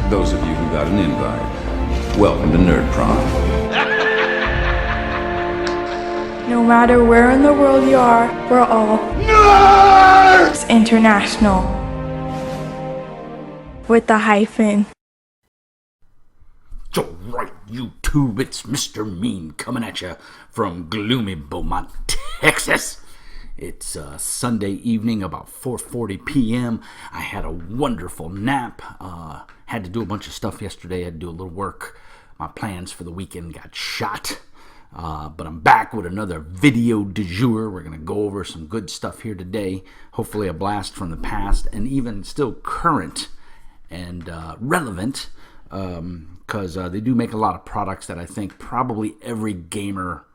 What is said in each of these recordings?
those of you who got an invite, welcome to Nerd Prom. No matter where in the world you are, we're all Nerds International. With the hyphen. Alright, YouTube, it's Mr. Mean coming at you from gloomy Beaumont, Texas. It's Sunday evening, about 4:40 p.m. I had a wonderful nap. Had to do a bunch of stuff yesterday. Had to do a little work. My plans for the weekend got shot. But I'm back with another video du jour. We're going to go over some good stuff here today. Hopefully a blast from the past and even still current and relevant. Because they do make a lot of products that I think probably every gamer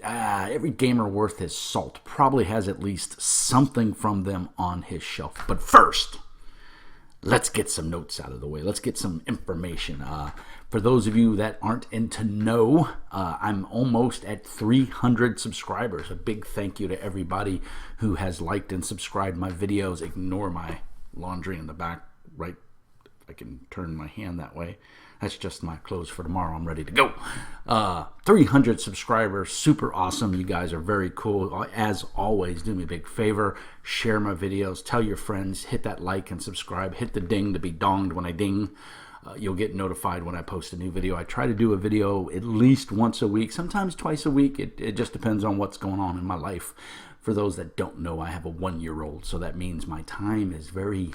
worth his salt probably has at least something from them on his shelf. But first, let's get some notes out of the way. Let's get some information. For those of you that aren't into know, I'm almost at 300 subscribers. A big thank you to everybody who has liked and subscribed my videos. Ignore my laundry in the back, right? I can turn my hand that way. That's just my clothes for tomorrow. I'm ready to go. 300 subscribers. Super awesome. You guys are very cool. As always, do me a big favor. Share my videos. Tell your friends. Hit that like and subscribe. Hit the ding to be donged when I ding. You'll get notified when I post a new video. I try to do a video at least once a week, sometimes twice a week. It just depends on what's going on in my life. For those that don't know, I have a 1-year-old, so that means my time is very...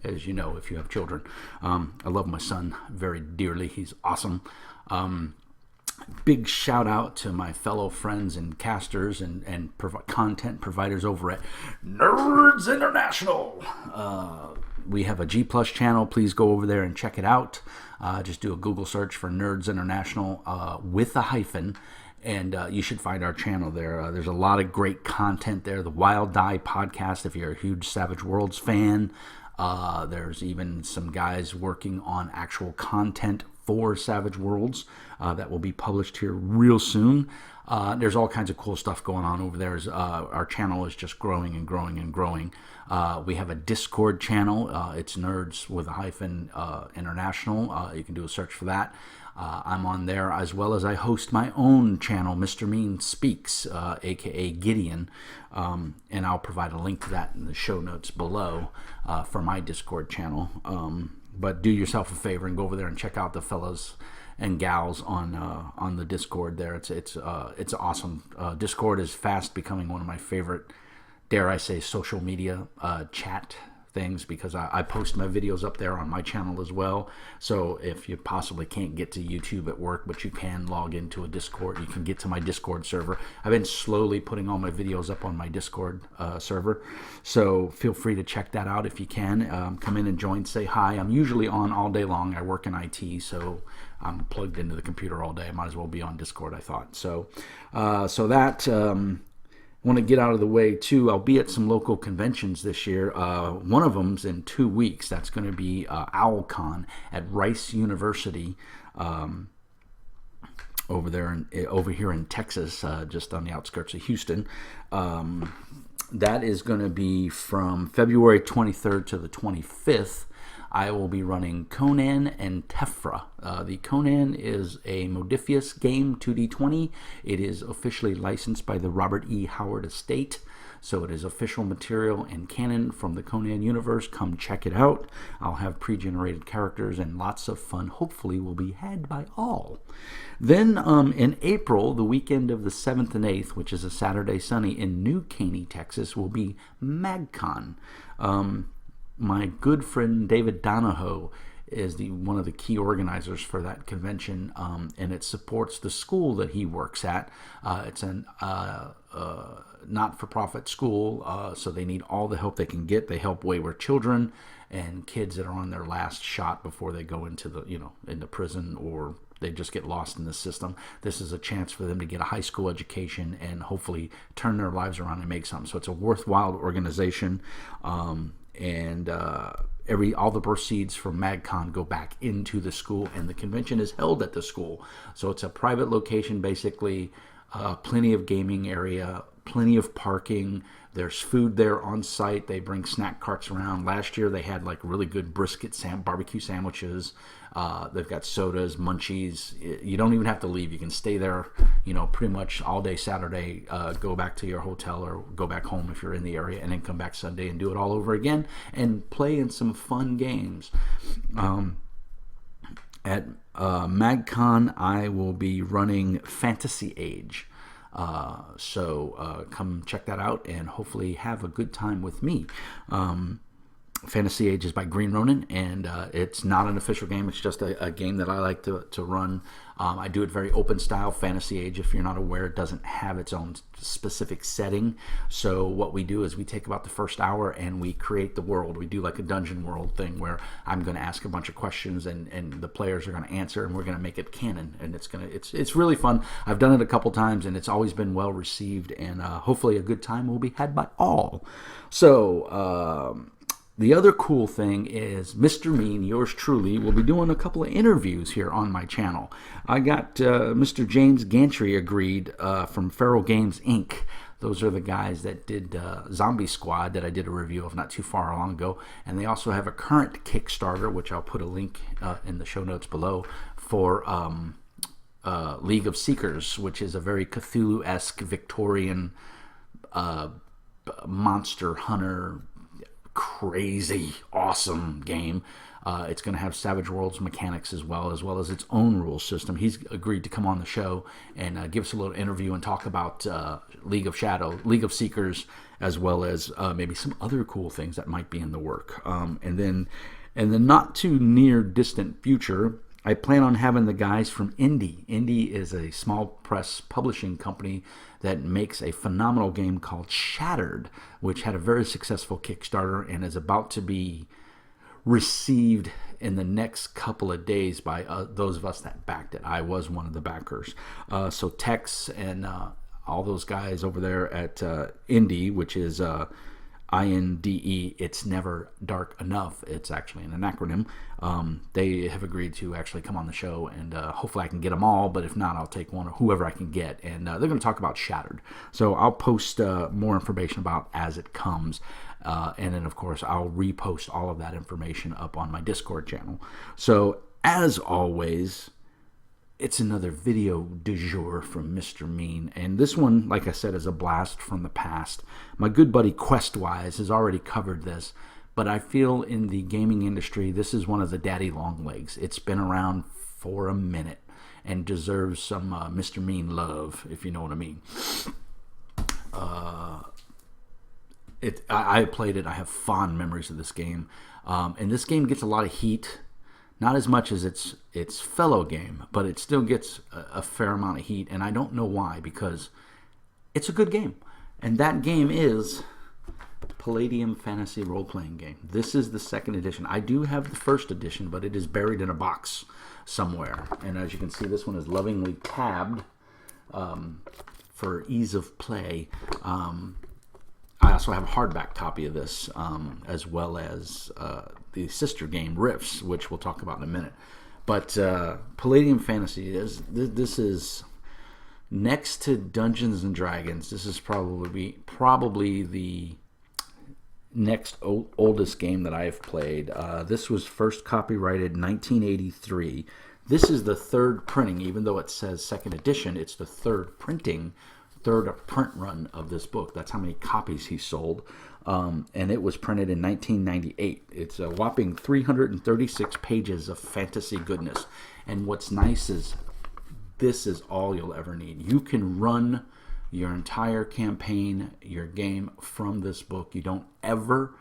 as you know, if you have children. I love my son very dearly. He's awesome. Big shout out to my fellow friends and casters and content providers over at Nerds International. We have a G Plus channel. Please go over there and check it out. Just do a Google search for Nerds International with a hyphen. And you should find our channel there. There's a lot of great content there. The Wild Die podcast, if you're a huge Savage Worlds fan. There's even some guys working on actual content for Savage Worlds that will be published here real soon. There's all kinds of cool stuff going on over there. Our channel is just growing and growing and growing. We have a Discord channel. It's Nerds with a hyphen International. You can do a search for that. I'm on there, as well as I host my own channel, Mr. Mean Speaks, aka Gideon, and I'll provide a link to that in the show notes below for my Discord channel. But do yourself a favor and go over there and check out the fellas and gals on the Discord there. It's awesome. Discord is fast becoming one of my favorite, dare I say, social media chat things, because I post my videos up there on my channel as well. So if you possibly can't get to YouTube at work, but you can log into a Discord, you can get to my Discord server. I've been slowly putting all my videos up on my Discord server, so feel free to check that out if you can. Come in and join, say hi. I'm usually on all day long. I work in IT, so I'm plugged into the computer all day. I might as well be on Discord, I thought. So I want to get out of the way too. I'll be at some local conventions this year. One of them's in 2 weeks. That's going to be OwlCon at Rice University over here in Texas, just on the outskirts of Houston. That is going to be from February 23rd to the 25th. I will be running Conan and Tefra. The Conan is a Modifius game, 2D20. It is officially licensed by the Robert E. Howard Estate, so it is official material and canon from the Conan universe. Come check it out. I'll have pre-generated characters and lots of fun, hopefully, will be had by all. Then in April, the weekend of the 7th and 8th, which is a Saturday Sunday in New Caney, Texas, will be MagCon. My good friend David Donahoe is one of the key organizers for that convention, and it supports the school that he works at. It's an not-for-profit school, so they need all the help they can get. They help wayward children and kids that are on their last shot before they go into into prison, or they just get lost in the system. This is a chance for them to get a high school education and hopefully turn their lives around and make something. So it's a worthwhile organization. And all the proceeds from MagCon go back into the school, and the convention is held at the school. So it's a private location, basically, plenty of gaming area, plenty of parking. There's food there on site. They bring snack carts around. Last year they had like really good brisket barbecue sandwiches. They've got sodas, munchies. You don't even have to leave. You can stay there, pretty much all day Saturday, go back to your hotel or go back home if you're in the area, and then come back Sunday and do it all over again and play in some fun games. At MagCon, I will be running Fantasy Age. So come check that out and hopefully have a good time with me. Fantasy Age is by Green Ronin, and it's not an official game. It's just a game that I like to run. I do it very open style. Fantasy Age, if you're not aware, it doesn't have its own specific setting. So what we do is we take about the first hour and we create the world. We do like a dungeon world thing where I'm going to ask a bunch of questions and the players are going to answer, and we're going to make it canon. And it's really fun. I've done it a couple times and it's always been well received, and hopefully a good time will be had by all. So the other cool thing is Mr. Mean, yours truly, will be doing a couple of interviews here on my channel. I got Mr. James Gantry agreed from Feral Games Inc. Those are the guys that did Zombie Squad that I did a review of not too far long ago. And they also have a current Kickstarter, which I'll put a link in the show notes below, for League of Seekers, which is a very Cthulhu-esque Victorian monster hunter, crazy awesome game. It's going to have Savage Worlds mechanics as well as its own rule system. He's agreed to come on the show and give us a little interview and talk about League of Seekers, as well as maybe some other cool things that might be in the work. And then in the not too near distant future, I plan on having the guys from Indie. Indie is a small press publishing company that makes a phenomenal game called Shattered, which had a very successful Kickstarter and is about to be received in the next couple of days by those of us that backed it. I was one of the backers. So Tex and all those guys over there at Indie, which is INDE, It's Never Dark Enough. It's actually an acronym. They have agreed to actually come on the show, and hopefully I can get them all, but if not, I'll take one or whoever I can get, and they're going to talk about Shattered. So I'll post more information about as it comes, and then of course I'll repost all of that information up on my Discord channel. So as always, it's another video du jour from Mr. Mean. And this one, like I said, is a blast from the past. My good buddy Questwise has already covered this, but I feel in the gaming industry, this is one of the daddy long legs. It's been around for a minute and deserves some Mr. Mean love, if you know what I mean. I played it. I have fond memories of this game. And this game gets a lot of heat. Not as much as its fellow game, but it still gets a fair amount of heat, and I don't know why, because it's a good game. And that game is Palladium Fantasy Role-Playing Game. This is the second edition. I do have the first edition, but it is buried in a box somewhere. And as you can see, this one is lovingly tabbed for ease of play. I also have a hardback copy of this, as well as the sister game, Rifts, which we'll talk about in a minute. But Palladium Fantasy, this is next to Dungeons and Dragons. This is probably the next oldest game that I've played. This was first copyrighted 1983. This is the third printing, even though it says second edition. It's the third print run of this book. That's how many copies he sold. And it was printed in 1998. It's a whopping 336 pages of fantasy goodness. And what's nice is this is all you'll ever need. You can run your entire campaign, your game, from this book. You don't ever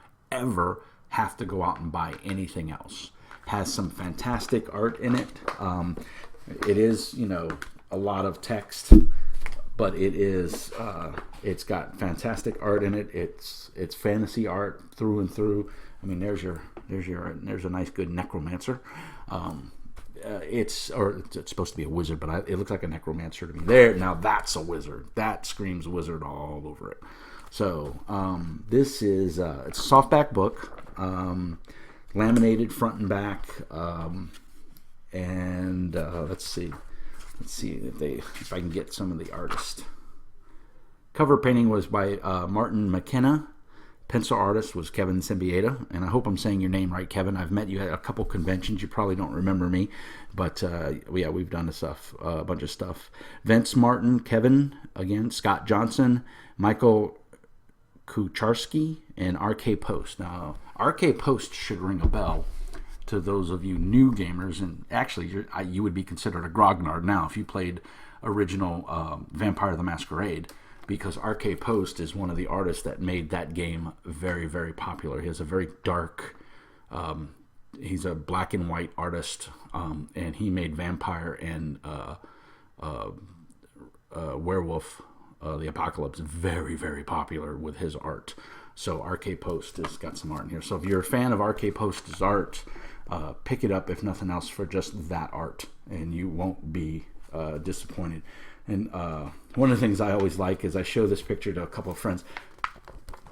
have to go out and buy anything else. Has some fantastic art in it. It is, a lot of text, but it's got fantastic art in it. It's fantasy art through and through. I mean, there's a nice good necromancer. It's supposed to be a wizard, but it looks like a necromancer to me. There, now that's a wizard. That screams wizard all over it. So this is it's a softback book, laminated front and back, and let's see if I can get some of the artist Cover painting was by Martin McKenna. Pencil artist was Kevin Simbieta, and I hope I'm saying your name right, Kevin. I've met you at a couple conventions. You probably don't remember me, but yeah, we've done a bunch of stuff. Vince Martin, Kevin, again, Scott Johnson, Michael Kucharski, and RK Post. Now, RK Post should ring a bell to those of you new gamers, and actually, you would be considered a grognard now if you played original Vampire the Masquerade, because RK Post is one of the artists that made that game very, very popular. He has a very dark, he's a black and white artist, and he made Vampire and Werewolf, the Apocalypse, very, very popular with his art. So RK Post has got some art in here. So if you're a fan of RK Post's art, pick it up, if nothing else, for just that art, and you won't be disappointed. And one of the things I always like is I show this picture to a couple of friends.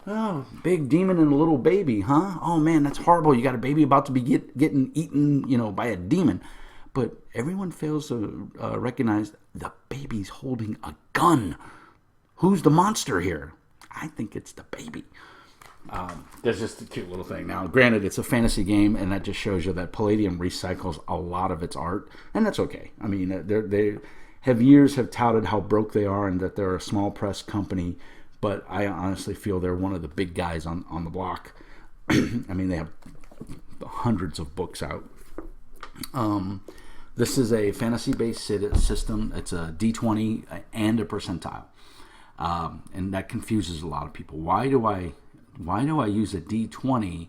Oh, big demon and a little baby, huh? Oh man, that's horrible. You got a baby about to be getting eaten, by a demon. But everyone fails to recognize the baby's holding a gun. Who's the monster here? I think it's the baby. There's just a cute little thing. Now, granted, it's a fantasy game, and that just shows you that Palladium recycles a lot of its art, and that's okay. I mean, they have touted how broke they are and that they're a small press company, but I honestly feel they're one of the big guys on the block. I mean, they have hundreds of books out. This is a fantasy-based system. It's a D20 and a percentile, and that confuses a lot of people. Why do I use a D20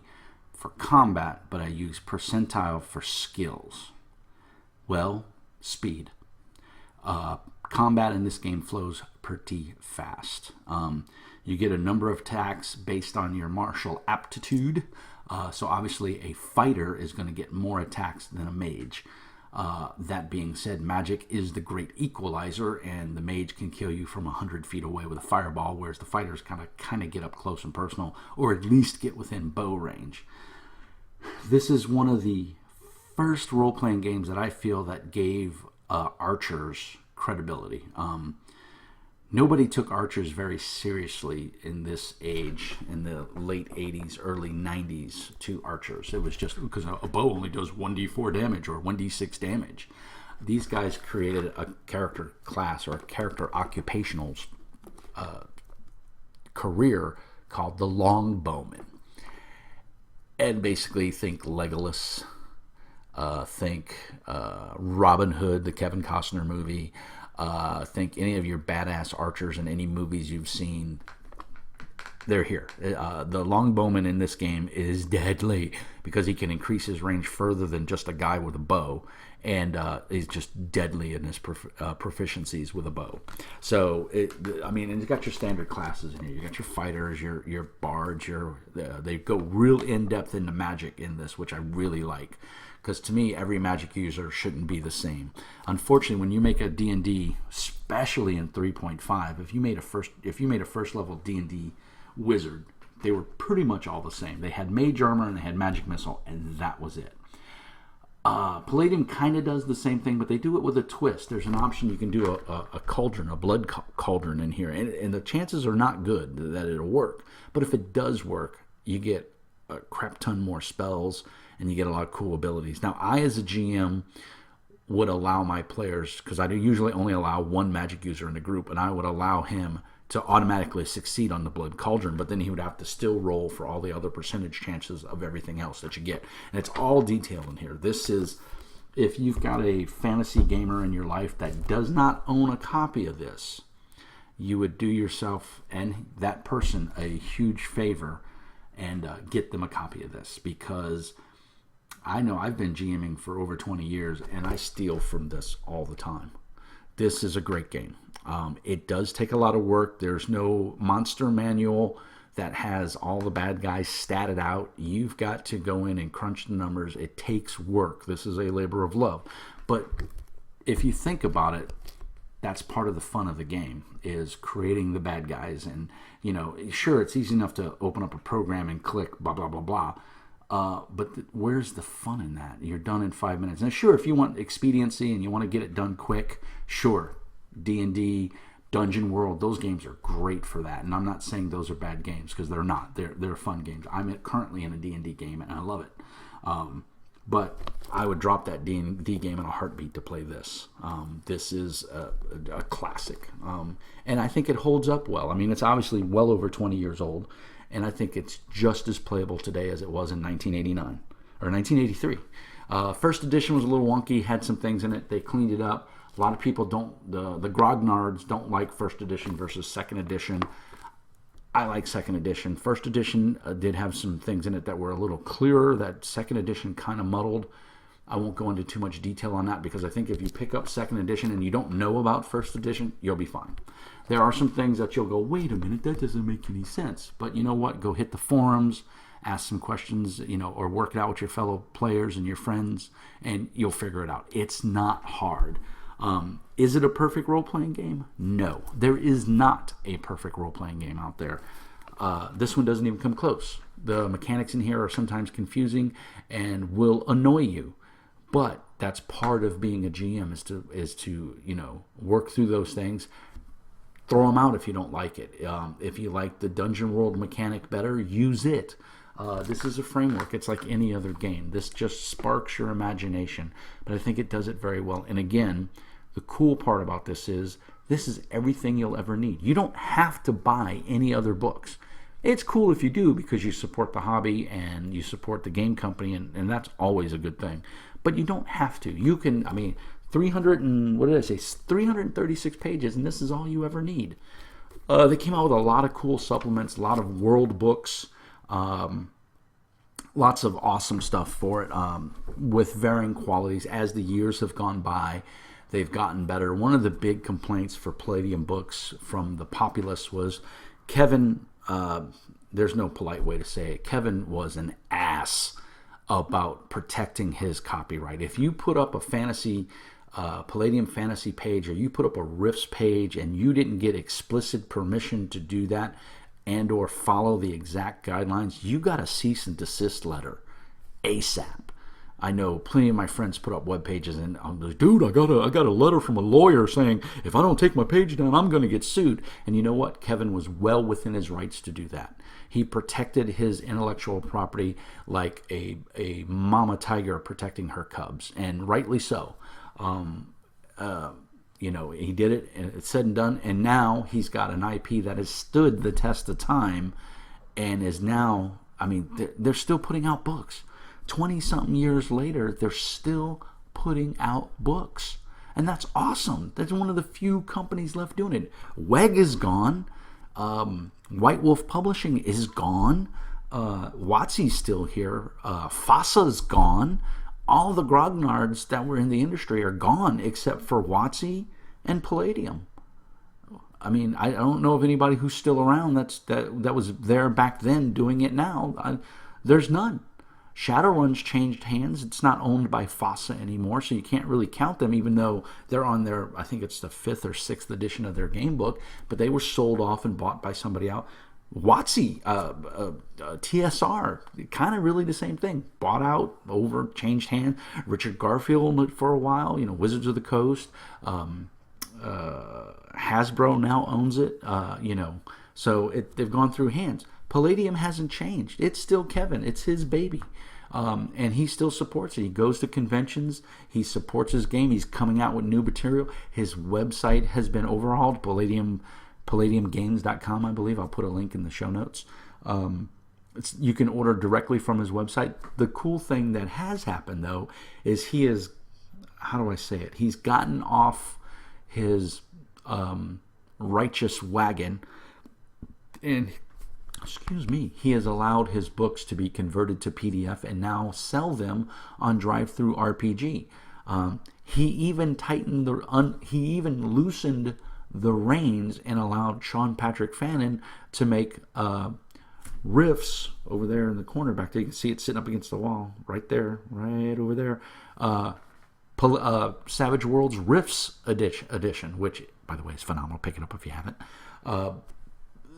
for combat, but I use percentile for skills? Well, speed. Combat in this game flows pretty fast. You get a number of attacks based on your martial aptitude. So obviously a fighter is going to get more attacks than a mage. That being said, magic is the great equalizer, and the mage can kill you from 100 feet away with a fireball, whereas the fighters kind of get up close and personal, or at least get within bow range. This is one of the first role-playing games that I feel that gave archers credibility. Nobody took archers very seriously in this age, in the late 80s, early 90s, to archers. It was just because a bow only does 1d4 damage or 1d6 damage. These guys created a character class or a character occupational career called the Longbowman. And basically think Legolas, think Robin Hood, the Kevin Costner movie. Think any of your badass archers in any movies you've seen. They're here. The Longbowman in this game is deadly because he can increase his range further than just a guy with a bow, and he's just deadly in his proficiencies with a bow. So, and you got your standard classes in here. You got your fighters, your bards, they go real in-depth into magic in this, which I really like. Because to me, every magic user shouldn't be the same. Unfortunately, when you make a D&D, especially in 3.5, if you made a first level D&D wizard, they were pretty much all the same. They had mage armor and they had magic missile, and that was it. Palladium kind of does the same thing, but they do it with a twist. There's an option you can do a cauldron, a blood cauldron in here, and the chances are not good that it'll work. But if it does work, you get a crap ton more spells, and you get a lot of cool abilities. Now, I, as a GM, would allow my players, because I do usually only allow one magic user in the group, and I would allow him to automatically succeed on the Blood Cauldron, but then he would have to still roll for all the other percentage chances of everything else that you get. And it's all detailed in here. This is, if you've got a fantasy gamer in your life that does not own a copy of this, you would do yourself and that person a huge favor and get them a copy of this, because I know I've been GMing for over 20 years, and I steal from this all the time. This is a great game. It does take a lot of work. There's no monster manual that has all the bad guys statted out. You've got to go in and crunch the numbers. It takes work. This is a labor of love. But if you think about it, that's part of the fun of the game, is creating the bad guys. And, sure, it's easy enough to open up a program and click blah, blah, blah, blah. But where's the fun in that? You're done in 5 minutes. And sure, if you want expediency and you want to get it done quick, sure, D&D, Dungeon World, those games are great for that. And I'm not saying those are bad games, because they're not. They're fun games. I'm currently in a D&D game, and I love it. But I would drop that D&D game in a heartbeat to play this. This is a classic. And I think it holds up well. I mean, it's obviously well over 20 years old, and I think it's just as playable today as it was in 1989 or 1983. First edition was a little wonky, had some things in it. They cleaned it up. A lot of people the grognards don't like first edition versus second edition. I like second edition. First edition did have some things in it that were a little clearer. That second edition kind of muddled. I won't go into too much detail on that, because I think if you pick up second edition and you don't know about first edition, you'll be fine. There are some things that you'll go, wait a minute, that doesn't make any sense. But you know what? Go hit the forums, ask some questions, or work it out with your fellow players and your friends, and you'll figure it out. It's not hard. Is it a perfect role-playing game? No. There is not a perfect role-playing game out there. This one doesn't even come close. The mechanics in here are sometimes confusing and will annoy you. But that's part of being a GM, is to work through those things. Throw them out if you don't like it. If you like the Dungeon World mechanic better, use it. This is a framework. It's like any other game. This just sparks your imagination. But I think it does it very well. And again, the cool part about this is everything you'll ever need. You don't have to buy any other books. It's cool if you do, because you support the hobby and you support the game company, and that's always a good thing. But you don't have to. You can, 336 pages, and this is all you ever need. They came out with a lot of cool supplements, a lot of world books, lots of awesome stuff for it, with varying qualities. As the years have gone by, they've gotten better. One of the big complaints for Palladium books from the populace was Kevin, there's no polite way to say it, Kevin was an ass about protecting his copyright. If you put up a Palladium fantasy page, or you put up a Rifts page and you didn't get explicit permission to do that and or follow the exact guidelines, you got a cease and desist letter ASAP. I know plenty of my friends put up web pages, and I'm like, dude, I got a letter from a lawyer saying if I don't take my page down, I'm going to get sued. And you know what? Kevin was well within his rights to do that. He protected his intellectual property like a mama tiger protecting her cubs, and rightly so. He did it, and it's said and done, and now he's got an IP that has stood the test of time, and is now, they're still putting out books. 20-something years later, they're still putting out books. And that's awesome. That's one of the few companies left doing it. WEG is gone. White Wolf Publishing is gone. WotC's still here. FASA's gone. All the grognards that were in the industry are gone, except for WotC and Palladium. I don't know of anybody who's still around that was there back then doing it now. There's none. Shadowrun's changed hands. It's not owned by FASA anymore, so you can't really count them, even though they're on their, I think it's the 5th or 6th edition of their game book, but they were sold off and bought by somebody else. WotC, TSR, kind of really the same thing. Bought out, over, changed hands. Richard Garfield for a while, Wizards of the Coast. Hasbro now owns it, so they've gone through hands. Palladium hasn't changed. It's still Kevin. It's his baby. And he still supports it. He goes to conventions. He supports his game. He's coming out with new material. His website has been overhauled, palladiumgames.com, I believe. I'll put a link in the show notes. You can order directly from his website. The cool thing that has happened, though, is he is, how do I say it? He's gotten off his righteous wagon, and he has allowed his books to be converted to PDF and now sell them on Drive-Thru RPG. He even loosened the reins and allowed Sean Patrick Fannin to make Rifts over there in the corner back there. You can see it sitting up against the wall, right there, right over there. Savage Worlds Rifts edition, which, by the way, is phenomenal. Pick it up if you haven't.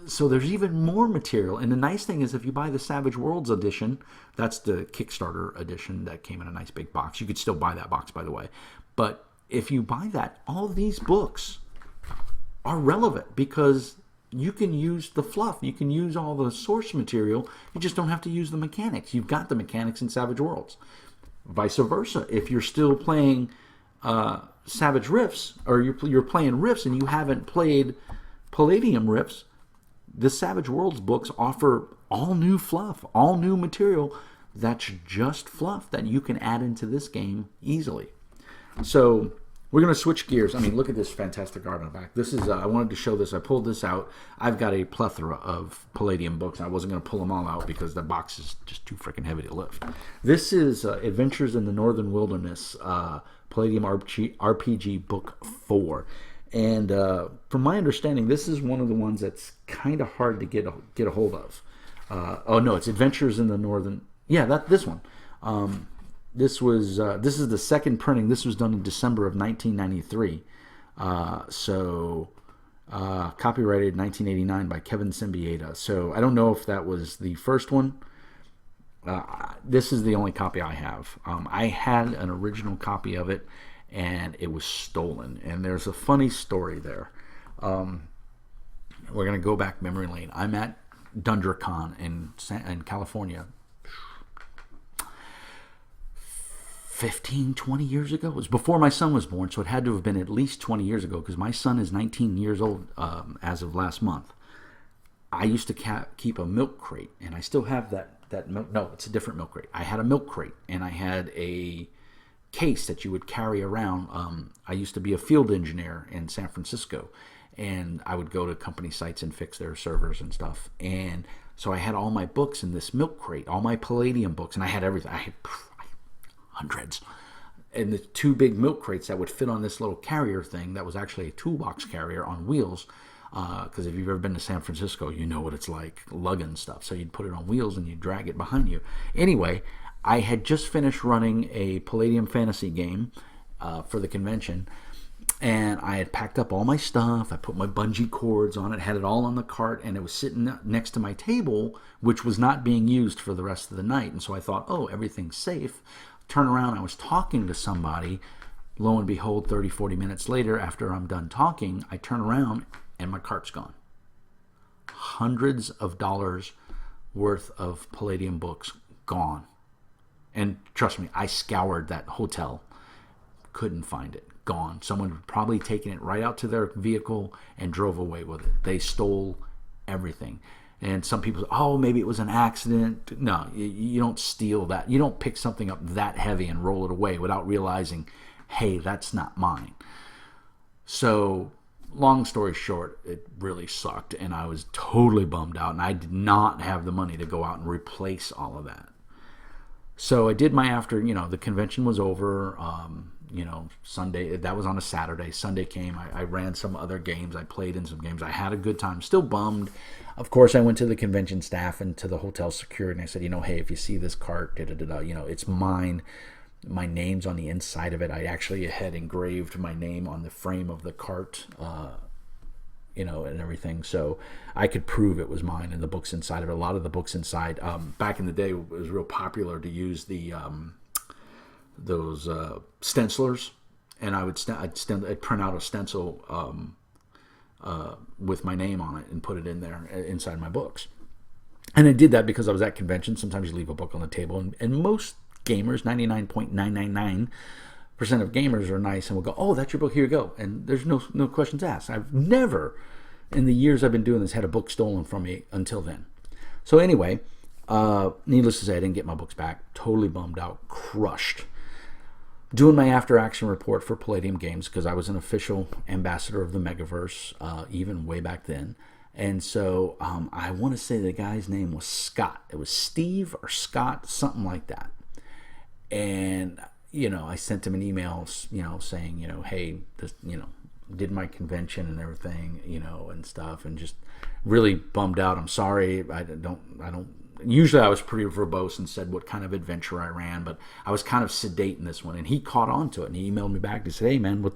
So there's even more material. And the nice thing is, if you buy the Savage Worlds edition, that's the Kickstarter edition that came in a nice big box. You could still buy that box, by the way. But if you buy that, all these books are relevant because you can use the fluff. You can use all the source material. You just don't have to use the mechanics. You've got the mechanics in Savage Worlds. Vice versa. If you're still playing Savage Rifts, or you're playing Rifts and you haven't played Palladium Rifts, the Savage Worlds books offer all new fluff, all new material that's just fluff that you can add into this game easily. So we're going to switch gears. I mean, look at this fantastic art on the back. This is, I wanted to show this. I pulled this out. I've got a plethora of Palladium books. I wasn't going to pull them all out because the box is just too freaking heavy to lift. This is Adventures in the Northern Wilderness, Palladium RPG Book 4. And from my understanding, this is one of the ones that's kind of hard to get a hold of. Oh, no, it's Adventures in the Northern... Yeah, this one. This is the second printing. This was done in December of 1993. Copyrighted 1989 by Kevin Symbieta. So I don't know if that was the first one. This is the only copy I have. I had an original copy of it, and it was stolen. And there's a funny story there. We're going to go back memory lane. I'm at DundraCon in California 15, 20 years ago. It was before my son was born, so it had to have been at least 20 years ago because my son is 19 years old as of last month. I used to keep a milk crate, and I still have that milk. No, it's a different milk crate. I had a milk crate, and I had a case that you would carry around. I used to be a field engineer in San Francisco, and I would go to company sites and fix their servers and stuff. And so I had all my books in this milk crate, all my Palladium books, and I had everything. I had hundreds. And the two big milk crates that would fit on this little carrier thing that was actually a toolbox carrier on wheels. Because if you've ever been to San Francisco, you know what it's like lugging stuff. So you'd put it on wheels and you'd drag it behind you. Anyway, I had just finished running a Palladium fantasy game for the convention. And I had packed up all my stuff. I put my bungee cords on it, had it all on the cart, and it was sitting next to my table, which was not being used for the rest of the night. And so I thought, oh, everything's safe. Turn around, I was talking to somebody. Lo and behold, 30, 40 minutes later, after I'm done talking, I turn around and my cart's gone. Hundreds of dollars worth of Palladium books gone. And trust me, I scoured that hotel. Couldn't find it. Gone. Someone had probably taken it right out to their vehicle and drove away with it. They stole everything. And some people say, oh, maybe it was an accident. No, you don't steal that. You don't pick something up that heavy and roll it away without realizing, hey, that's not mine. So, long story short, it really sucked. And I was totally bummed out. And I did not have the money to go out and replace all of that. So I did my the convention was over. Sunday, that was on a Saturday. Sunday came, I ran some other games, I played in some games, I had a good time, still bummed. Of course, I went to the convention staff and to the hotel security, and I said, hey, if you see this cart, it's mine. My name's on the inside of it. I actually had engraved my name on the frame of the cart, and everything, so I could prove it was mine, and the books inside of it, a lot of the books inside, back in the day, it was real popular to use those stencilers, and I'd print out a stencil with my name on it and put it in there inside my books. And I did that because I was at convention. Sometimes you leave a book on the table, and most gamers, 99.999% of gamers are nice and will go, oh, that's your book, here you go. And there's no questions asked. I've never, in the years I've been doing this, had a book stolen from me until then. So anyway, needless to say, I didn't get my books back. Totally bummed out, crushed. Doing my after-action report for Palladium Games because I was an official ambassador of the Megaverse, even way back then. And so I want to say the guy's name was Scott. It was Steve or Scott, something like that. And, I sent him an email, saying, hey, this, did my convention and everything, and stuff, and just really bummed out. I'm sorry. I don't. Usually I was pretty verbose and said what kind of adventure I ran, but I was kind of sedate in this one. And he caught on to it, and he emailed me back to say, hey, man,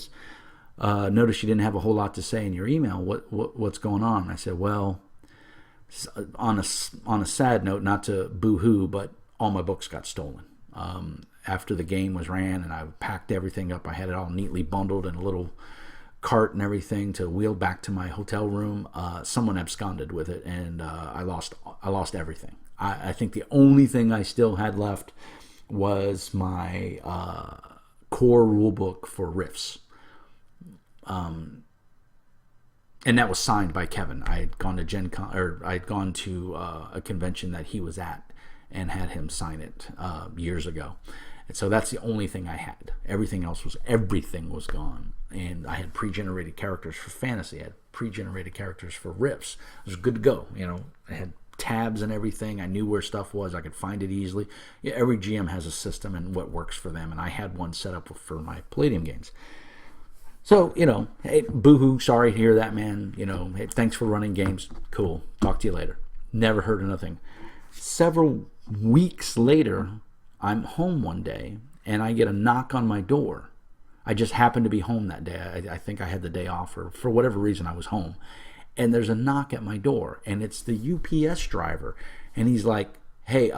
notice you didn't have a whole lot to say in your email. What's going on? And I said, well, on a sad note, not to boo-hoo, but all my books got stolen. After the game was ran and I packed everything up, I had it all neatly bundled in a little cart and everything to wheel back to my hotel room, someone absconded with it, and I lost everything. I think the only thing I still had left was my core rule book for Rifts. And that was signed by Kevin. I had gone to Gen Con, or I had gone to a convention that he was at and had him sign it years ago. And so that's the only thing I had. Everything was gone. And I had pre-generated characters for fantasy. I had pre-generated characters for Rifts. It was good to go. I had tabs and everything. I knew where stuff was. I could find it easily. Yeah, every GM has a system and what works for them. And I had one set up for my Palladium games. So, hey, boo-hoo, sorry to hear that, man. Hey, thanks for running games. Cool. Talk to you later. Never heard of nothing. Several weeks later, I'm home one day, and I get a knock on my door. I just happened to be home that day. I think I had the day off, or for whatever reason, I was home. And there's a knock at my door, and it's the UPS driver. And he's like, hey,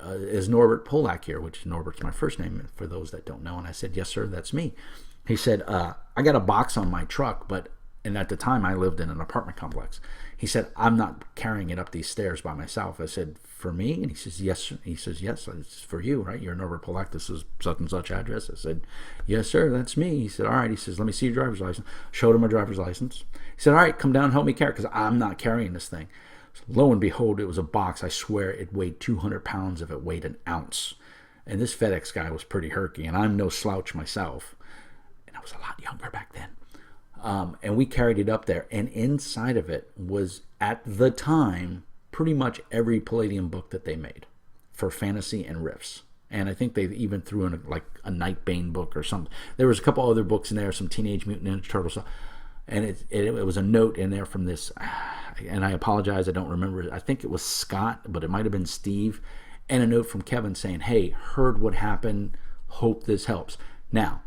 is Norbert Polak here? Which Norbert's my first name, for those that don't know. And I said, yes, sir, that's me. He said, I got a box on my truck, and at the time I lived in an apartment complex. He said, I'm not carrying it up these stairs by myself. I said, for me? And he says, yes. He says, yes, it's for you, right? You're Norbert Polak. This is such and such address. I said, yes, sir, that's me. He said, all right. He says, let me see your driver's license. Showed him my driver's license. He said, all right, come down and help me carry it, because I'm not carrying this thing. So lo and behold, it was a box. I swear it weighed 200 pounds if it weighed an ounce. And this FedEx guy was pretty herky, and I'm no slouch myself. I was a lot younger back then. And we carried it up there. And inside of it was, at the time, pretty much every Palladium book that they made for fantasy and Rifts. And I think they even threw in a Nightbane book or something. There was a couple other books in there, some Teenage Mutant Ninja Turtles stuff. And it was a note in there from this, and I apologize, I don't remember. I think it was Scott, but it might have been Steve. And a note from Kevin saying, hey, heard what happened, hope this helps. Now,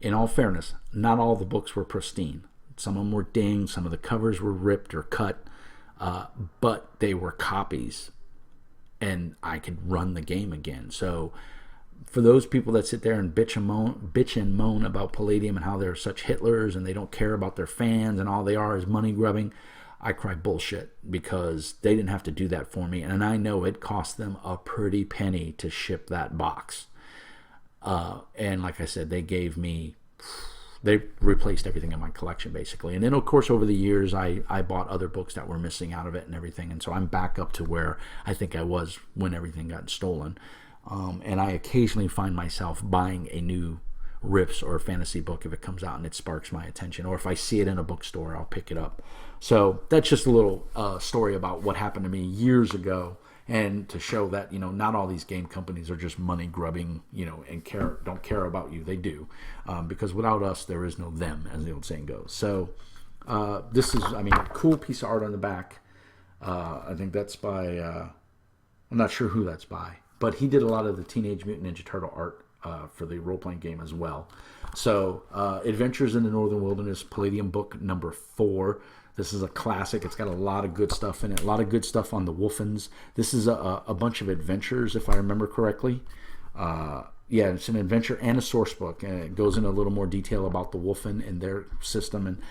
in all fairness, not all the books were pristine. Some of them were dinged, some of the covers were ripped or cut, but they were copies, and I could run the game again. So for those people that sit there and bitch and moan about Palladium and how they're such Hitlers and they don't care about their fans and all they are is money grubbing, I cry bullshit, because they didn't have to do that for me, and I know it cost them a pretty penny to ship that box. And like I said, they replaced everything in my collection basically. And then of course over the years I bought other books that were missing out of it and everything, and so I'm back up to where I think I was when everything got stolen. And I occasionally find myself buying a new Rifts or fantasy book if it comes out and it sparks my attention, or if I see it in a bookstore, I'll pick it up. So that's just a little story about what happened to me years ago. And to show that, not all these game companies are just money grubbing, and don't care about you. They do. Because without us, there is no them, as the old saying goes. So this is, a cool piece of art on the back. I think that's by, I'm not sure who that's by, but he did a lot of the Teenage Mutant Ninja Turtle art for the role-playing game as well. So Adventures in the Northern Wilderness, Palladium book number 4. This is a classic. It's got a lot of good stuff in it. A lot of good stuff on the Wolfens. This is a bunch of adventures, if I remember correctly. Yeah, it's an adventure and a source book. And it goes into a little more detail about the Wolfen and their system and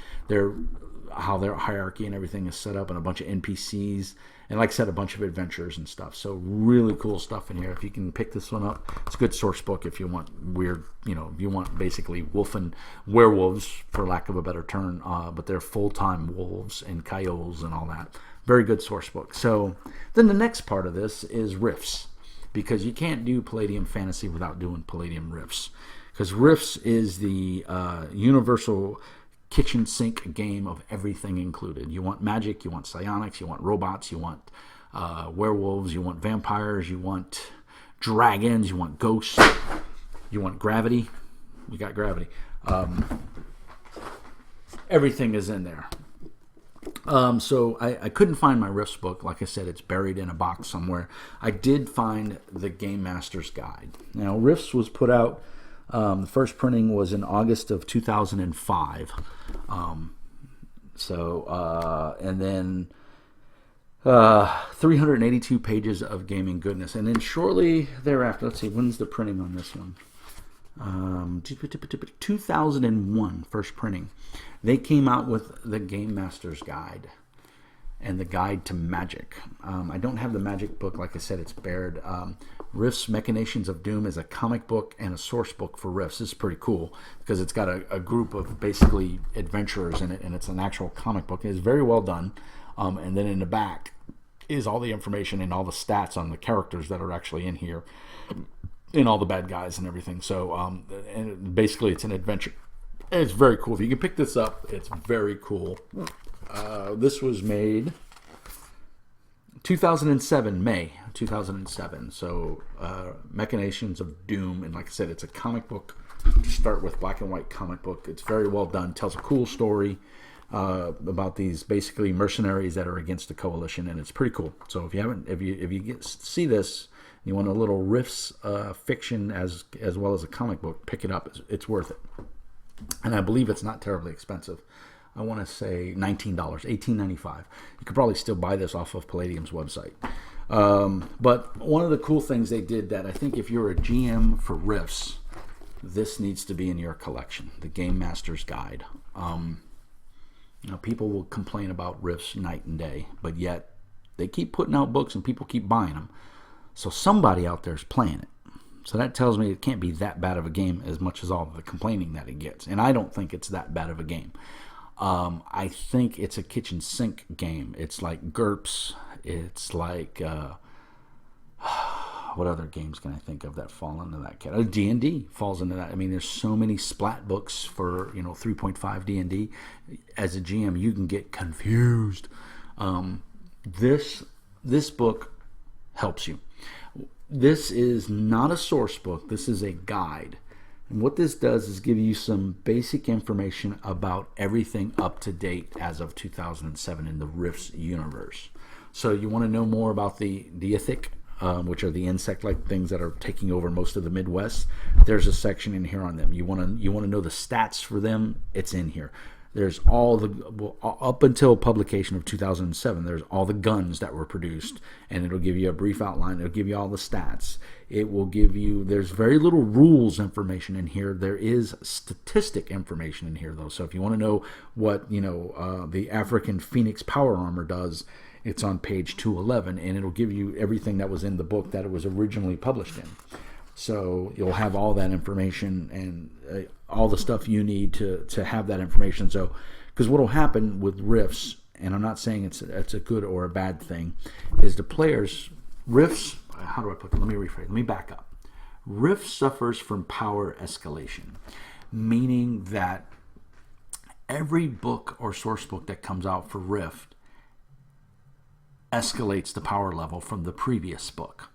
how their hierarchy and everything is set up, and a bunch of NPCs. And like I said, a bunch of adventures and stuff. So really cool stuff in here. If you can pick this one up, it's a good source book if you want weird, if you want basically wolfen werewolves, for lack of a better term, but they're full-time wolves and coyotes and all that. Very good source book. So then the next part of this is Rifts, because you can't do Palladium Fantasy without doing Palladium Rifts, because Rifts is the universal kitchen sink game of everything included. You want magic, you want psionics, you want robots, you want werewolves, you want vampires, you want dragons, you want ghosts, you want gravity. You got gravity. Everything is in there. So I couldn't find my Rifts book. Like I said, it's buried in a box somewhere. I did find the Game Master's Guide. Now, Rifts was put out, the first printing was in August of 2005. And then 382 pages of gaming goodness. And then shortly thereafter, let's see, when's the printing on this one? 2001, first printing. They came out with the Game Master's Guide and the Guide to Magic. I don't have the Magic book. Like I said, it's bared. Rift's Machinations of Doom is a comic book and a source book for Rifts. This is pretty cool because it's got a group of basically adventurers in it, and it's an actual comic book. It's very well done. And then in the back is all the information and all the stats on the characters that are actually in here, and all the bad guys and everything. So and basically it's an adventure. It's very cool. If you can pick this up, it's very cool. This was made 2007, May 2007. So Machinations of Doom, and like I said, it's a comic book to start with, black and white comic book. It's very well done. Tells a cool story about these basically mercenaries that are against the coalition, and it's pretty cool. So if you see this, you want a little Rifts fiction as well as a comic book, pick it up. It's worth it, and I believe it's not terribly expensive. I want to say $19, $18.95. You could probably still buy this off of Palladium's website. But one of the cool things they did that I think if you're a GM for Rifts, this needs to be in your collection, the Game Master's Guide. People will complain about Rifts night and day, but yet they keep putting out books and people keep buying them. So somebody out there is playing it. So that tells me it can't be that bad of a game as much as all the complaining that it gets. And I don't think it's that bad of a game. I think it's a kitchen sink game. It's like GURPS. It's like what other games can I think of that fall into that category? D&D falls into that. I mean, there's so many splat books for 3.5 D&D. As a GM, you can get confused. This book helps you. This is not a source book. This is a guide. And what this does is give you some basic information about everything up to date as of 2007 in the Rifts universe. So you want to know more about the Deithic, which are the insect-like things that are taking over most of the Midwest. There's a section in here on them. You want to know the stats for them. It's in here. There's up until publication of 2007, there's all the guns that were produced, and it'll give you a brief outline. It'll give you all the stats. It will give you, there's very little rules information in here. There is statistic information in here, though. So if you want to know what, the African Phoenix power armor does, it's on page 211, and it'll give you everything that was in the book that it was originally published in. So you'll have all that information and all the stuff you need to have that information. So, because what will happen with Rifts, and I'm not saying it's a good or a bad thing, is the players, Rifts, how do I put it? Let me rephrase. Let me back up. Rift suffers from power escalation, meaning that every book or source book that comes out for Rift escalates the power level from the previous book.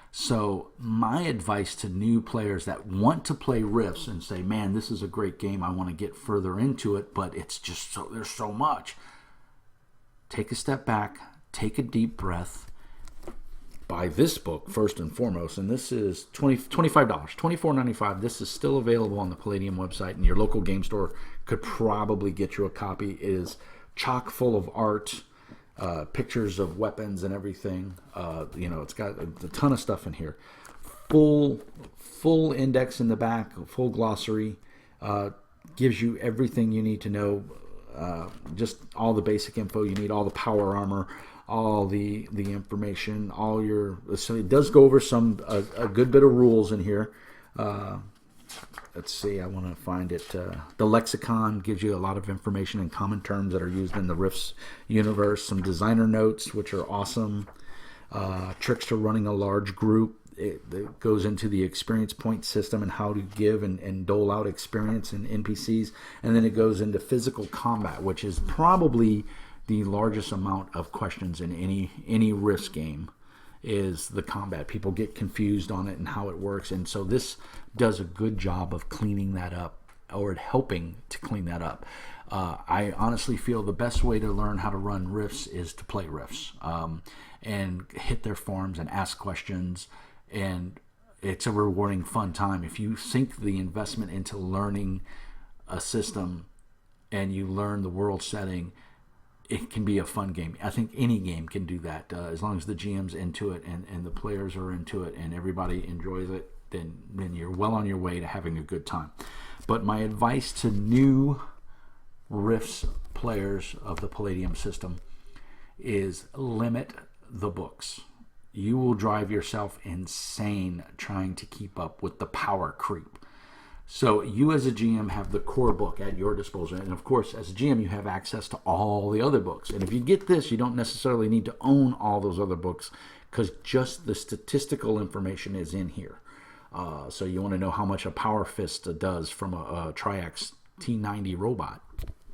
So my advice to new players that want to play Rifts and say, man, this is a great game, I want to get further into it, but it's just there's so much. Take a step back, take a deep breath, buy this book first and foremost, and this is $25, $24.95. This is still available on the Palladium website, and your local game store could probably get you a copy. It is chock full of art, pictures of weapons and everything. It's got a ton of stuff in here. Full index in the back, full glossary, gives you everything you need to know. Just all the basic info you need, all the power armor, all the information, so it does go over a good bit of rules in here. Let's see, I want to find it. The lexicon gives you a lot of information and common terms that are used in the Rifts universe. Some designer notes, which are awesome. Tricks to running a large group. It goes into the experience point system and how to give and dole out experience in NPCs. And then it goes into physical combat, which is probably the largest amount of questions in any Rifts game. Is the combat. People get confused on it and how it works, and so this does a good job of cleaning that up, or helping to clean that up. I honestly feel the best way to learn how to run Rifts is to play Rifts and hit their forums and ask questions, and it's a rewarding, fun time. If you sink the investment into learning a system and you learn the world setting, it can be a fun game. I think any game can do that as long as the GM's into it and the players are into it and everybody enjoys it. Then you're well on your way to having a good time. But my advice to new Rifts players of the Palladium system is limit the books. You will drive yourself insane trying to keep up with the power creep. So you as a GM have the core book at your disposal. And of course, as a GM, you have access to all the other books. And if you get this, you don't necessarily need to own all those other books because just the statistical information is in here. So you want to know how much a Power Fist does from a Triax T90 robot.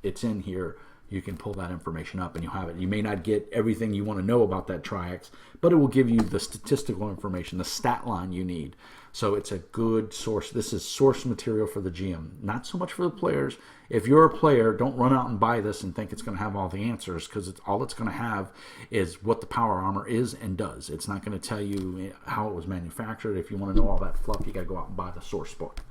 It's in here. You can pull that information up and you'll have it. You may not get everything you want to know about that Triax, but it will give you the statistical information, the stat line you need. So it's a good source. This is source material for the GM, not so much for the players. If you're a player, don't run out and buy this and think it's going to have all the answers because all it's going to have is what the power armor is and does. It's not going to tell you how it was manufactured. If you want to know all that fluff, you got to go out and buy the source book.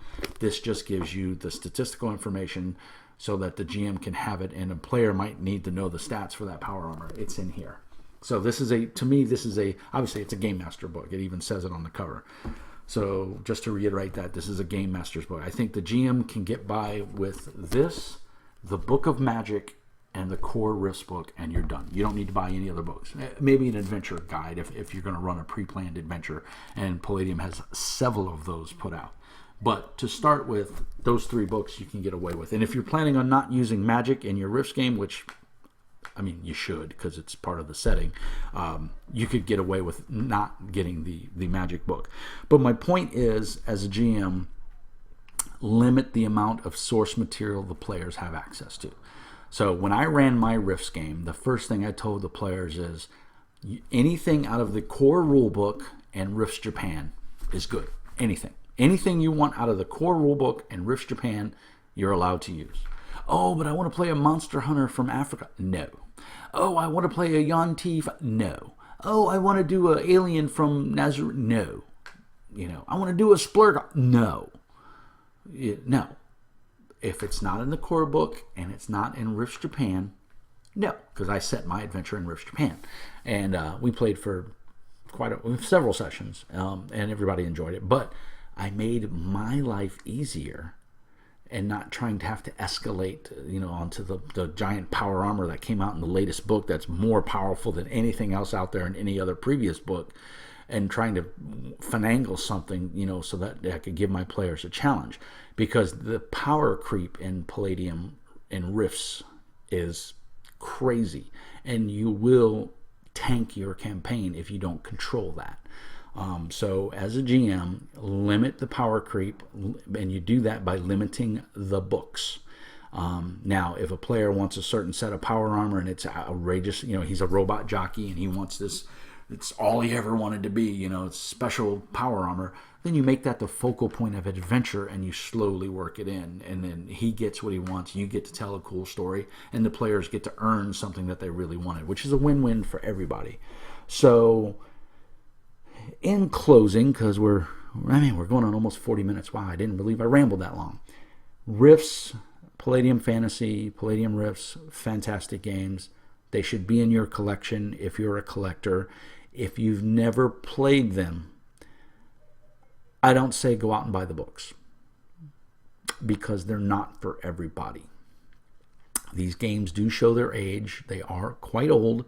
This just gives you the statistical information so that the GM can have it, and a player might need to know the stats for that power armor. It's in here. So this is obviously it's a Game Master book. It even says it on the cover. So just to reiterate that, this is a Game Master's book. I think the GM can get by with this, the Book of Magic, and the core Rifts book, and you're done. You don't need to buy any other books. Maybe an adventure guide if you're going to run a pre-planned adventure, and Palladium has several of those put out. But to start with, those 3 books you can get away with. And if you're planning on not using magic in your Rifts game, which, I mean, you should because it's part of the setting, you could get away with not getting the magic book. But my point is, as a GM, limit the amount of source material the players have access to. So when I ran my Rifts game, the first thing I told the players is anything out of the core rulebook and Rifts Japan is good. Anything. Anything you want out of the core rulebook and Rifts Japan, you're allowed to use. Oh, but I want to play a Monster Hunter from Africa. No. Oh, I want to play a Yanti. No. Oh, I want to do an alien from Nazareth. No. I want to do a Splurg. No. No. If it's not in the core book and it's not in Rifts Japan, no. Because I set my adventure in Rifts Japan. And we played for several sessions, and everybody enjoyed it. But I made my life easier and not trying to have to escalate, onto the giant power armor that came out in the latest book that's more powerful than anything else out there in any other previous book, and trying to finagle something, so that I could give my players a challenge. Because the power creep in Palladium and Rifts is crazy, and you will tank your campaign if you don't control that. So as a GM, limit the power creep, and you do that by limiting the books. Now, if a player wants a certain set of power armor and it's outrageous, he's a robot jockey and he wants this, it's all he ever wanted to be, it's special power armor, then you make that the focal point of adventure and you slowly work it in. And then he gets what he wants, you get to tell a cool story, and the players get to earn something that they really wanted, which is a win-win for everybody. So in closing, because we're going on almost 40 minutes. Wow, I didn't believe I rambled that long. Rifts, Palladium Fantasy, Palladium Rifts, fantastic games. They should be in your collection if you're a collector. If you've never played them, I don't say go out and buy the books, because they're not for everybody. These games do show their age. They are quite old.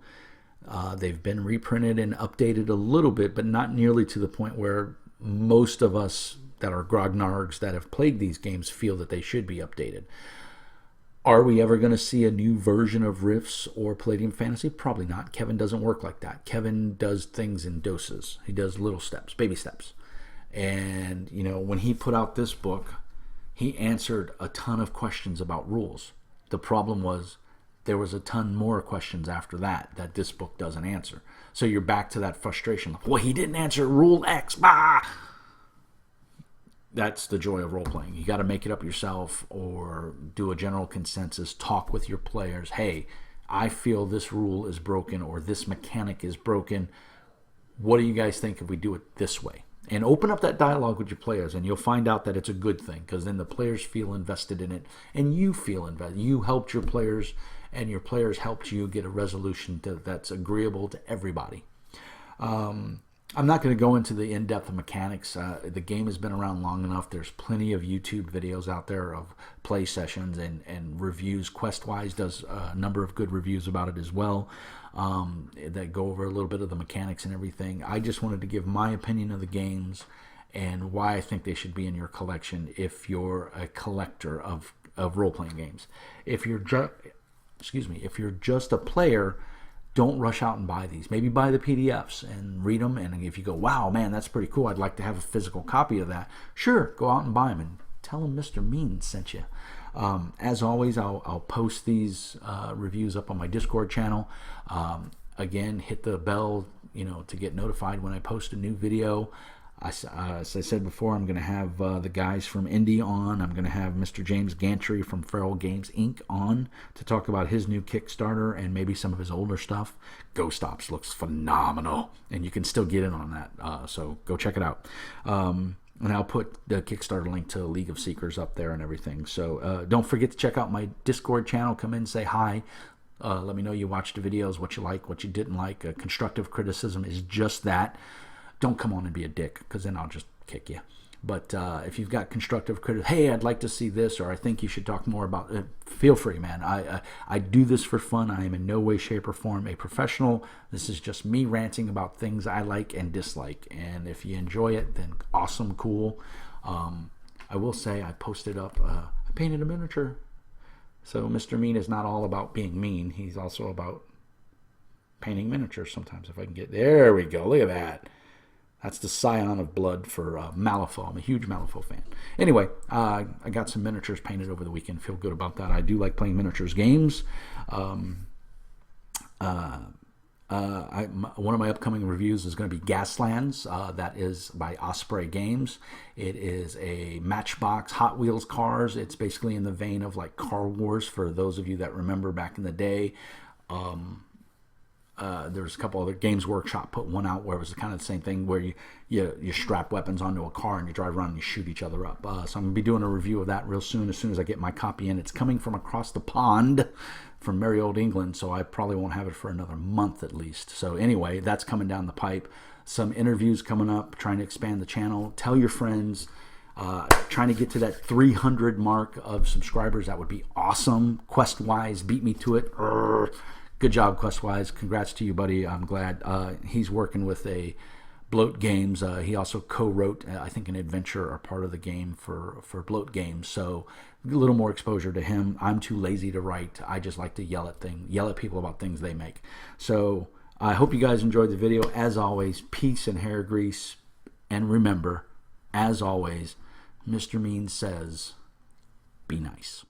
They've been reprinted and updated a little bit, but not nearly to the point where most of us that are grognards that have played these games feel that they should be updated. Are we ever going to see a new version of Rifts or Palladium Fantasy? Probably not. Kevin doesn't work like that. Kevin does things in doses. He does little steps, baby steps. And, when he put out this book, he answered a ton of questions about rules. The problem was there was a ton more questions after that this book doesn't answer. So you're back to that frustration. Well, he didn't answer Rule X. Bah! That's the joy of role-playing. You got to make it up yourself or do a general consensus. Talk with your players. Hey, I feel this rule is broken or this mechanic is broken. What do you guys think if we do it this way? And open up that dialogue with your players, and you'll find out that it's a good thing, because then the players feel invested in it, and you feel invested. You helped your players, and your players helped you get a resolution that's agreeable to everybody. I'm not going to go into the in-depth mechanics. The game has been around long enough. There's plenty of YouTube videos out there of play sessions and reviews. Questwise does a number of good reviews about it as well, that go over a little bit of the mechanics and everything. I just wanted to give my opinion of the games and why I think they should be in your collection if you're a collector of role-playing games. If you're if you're just a player, don't rush out and buy these. Maybe buy the PDFs and read them. And if you go, wow, man, that's pretty cool, I'd like to have a physical copy of that. Sure, go out and buy them and tell them Mr. Mean sent you. As always, I'll post these reviews up on my Discord channel. Again, hit the bell, to get notified when I post a new video. As I said before, I'm going to have the guys from Indie on. I'm going to have Mr. James Gantry from Feral Games Inc. on to talk about his new Kickstarter and maybe some of his older stuff. Ghost Ops looks phenomenal, and you can still get in on that, so go check it out. And I'll put the Kickstarter link to League of Seekers up there and everything. So don't forget to check out my Discord channel. Come in, say hi. Let me know you watched the videos, what you like, what you didn't like. Constructive criticism is just that. Don't come on and be a dick, because then I'll just kick you. But if you've got constructive criticism, hey, I'd like to see this, or I think you should talk more about it, feel free, man. I do this for fun. I am in no way, shape, or form a professional. This is just me ranting about things I like and dislike. And if you enjoy it, then awesome, cool. I will say I posted up, I painted a miniature. So Mr. Mean is not all about being mean. He's also about painting miniatures sometimes, if I can get... There we go. Look at that. That's the Scion of Blood for Malifaux. I'm a huge Malifaux fan. Anyway, I got some miniatures painted over the weekend. Feel good about that. I do like playing miniatures games. One of my upcoming reviews is going to be Gaslands. That is by Osprey Games. It is a Matchbox Hot Wheels cars. It's basically in the vein of like Car Wars, for those of you that remember back in the day. There's a couple other Games Workshop put one out where it was kind of the same thing, where you strap weapons onto a car and you drive around and you shoot each other up. So I'm going to be doing a review of that real soon, as I get my copy in. It's coming from across the pond from merry old England, so I probably won't have it for another month at least. So anyway, that's coming down the pipe. Some interviews coming up, trying to expand the channel. Tell your friends. Trying to get to that 300 mark of subscribers. That would be awesome. Questwise beat me to it. Good job, Questwise. Congrats to you, buddy. I'm glad. He's working with a Bloat Games. He also co-wrote, I think, an adventure or part of the game for Bloat Games. So a little more exposure to him. I'm too lazy to write. I just like to yell at people about things they make. So I hope you guys enjoyed the video. As always, peace and hair grease. And remember, as always, Mr. Mean says, be nice.